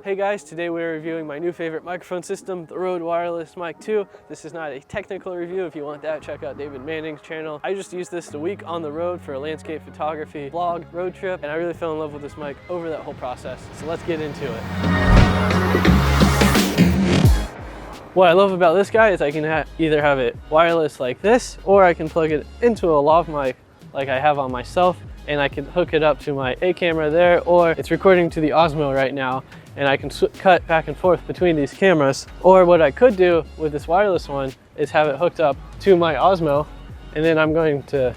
Hey guys, today we're reviewing my new favorite microphone system, the Rode Wireless Mic 2. This is not a technical review. If you want that, check out David Manning's channel. I just used this a week on the road for a landscape photography vlog road trip, and I really fell in love with this mic over that whole process. So let's get into it. What I love about this guy is I can either have it wireless like this, or I can plug it into a lav mic like I have on myself, and I can hook it up to my A camera there, or it's recording to the Osmo right now, and I can cut back and forth between these cameras. Or what I could do with this wireless one is have it hooked up to my Osmo, and then I'm going to,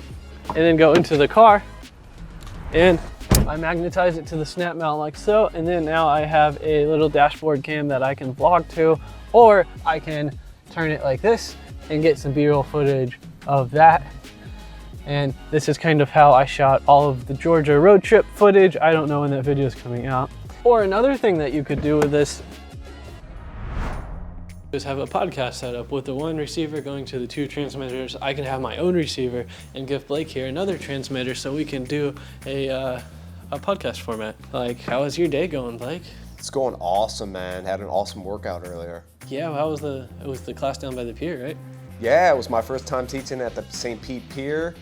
go into the car, and I magnetize it to the snap mount like so, and then now I have a little dashboard cam that I can vlog to, or I can turn it like this and get some B-roll footage of that. And this is kind of how I shot all of the Georgia road trip footage. I don't know when that video is coming out. Or another thing that you could do with this is have a podcast setup with the one receiver going to the two transmitters. I can have my own receiver and give Blake here another transmitter so we can do a podcast format. Like, how is your day going, Blake? It's going awesome, man. Had an awesome workout earlier. Yeah, well, it was the class down by the pier, right? Yeah, it was my first time teaching at the St. Pete Pier,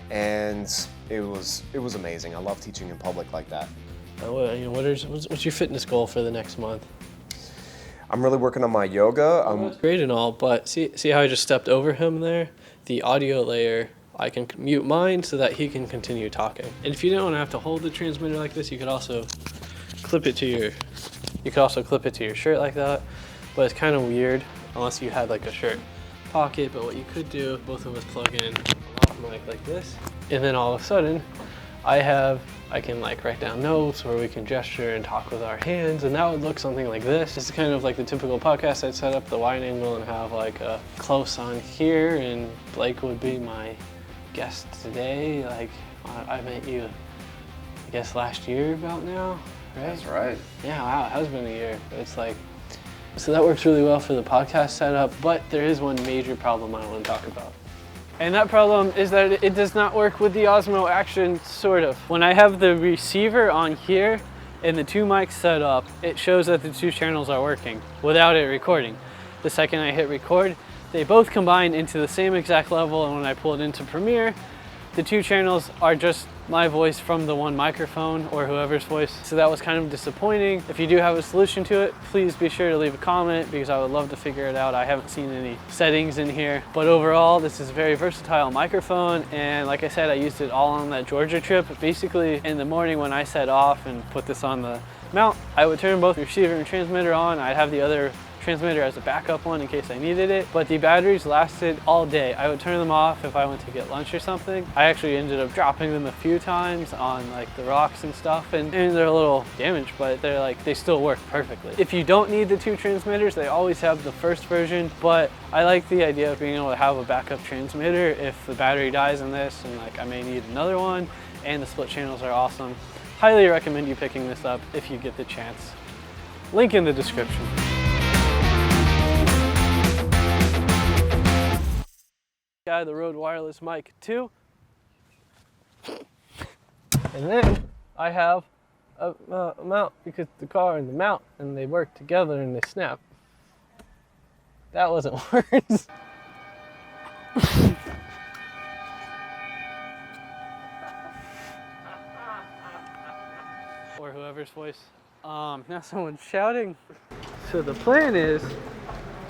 and it was amazing. I love teaching in public like that. What's your fitness goal for the next month? I'm really working on my yoga. That's great and all, but see how I just stepped over him there? The audio layer, I can mute mine so that he can continue talking. And if you don't want to have to hold the transmitter like this, you could also clip it to your shirt like that. But it's kind of weird unless you had like a shirt pocket. But what you could do, both of us plug in a mic like this, and then all of a sudden I can like write down notes, or we can gesture and talk with our hands, and that would look something like this. This is kind of like the typical podcast. I'd set up the wide angle and have like a close on here, and Blake would be my guest today. Like, I met you, I guess, last year about now, right? That's right. Yeah, wow, it has been a year. It's like, so that works really well for the podcast setup, but there is one major problem I want to talk about. And that problem is that it does not work with the Osmo Action, sort of. When I have the receiver on here and the two mics set up, it shows that the two channels are working without it recording. The second I hit record, they both combine into the same exact level, and when I pull it into Premiere, the two channels are just my voice from the one microphone, or whoever's voice. So that was kind of disappointing. If you do have a solution to it, please be sure to leave a comment, because I would love to figure it out. I haven't seen any settings in here. But overall, this is a very versatile microphone, and like I said, I used it all on that Georgia trip. Basically, in the morning when I set off and put this on the mount, I would turn both receiver and transmitter on. I'd have the other transmitter as a backup one in case I needed it, but the batteries lasted all day. I would turn them off if I went to get lunch or something. I actually ended up dropping them a few times on like the rocks and stuff, and they're a little damaged, but they still work perfectly. If you don't need the two transmitters, they always have the first version, but I like the idea of being able to have a backup transmitter if the battery dies in this and like I may need another one, and the split channels are awesome. Highly recommend you picking this up if you get the chance. Link in the description. The Rode Wireless Mic 2, and then I have a mount, because the car and the mount, and they work together and they snap. That wasn't words. Or whoever's voice. Now someone's shouting. So the plan is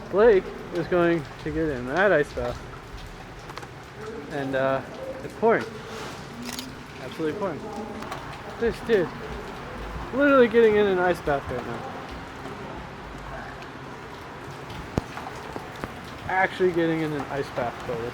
Blake is going to get in that ice bath. And it's pouring. Absolutely pouring. This dude, literally getting in an ice bath right now. Actually getting in an ice bath for this.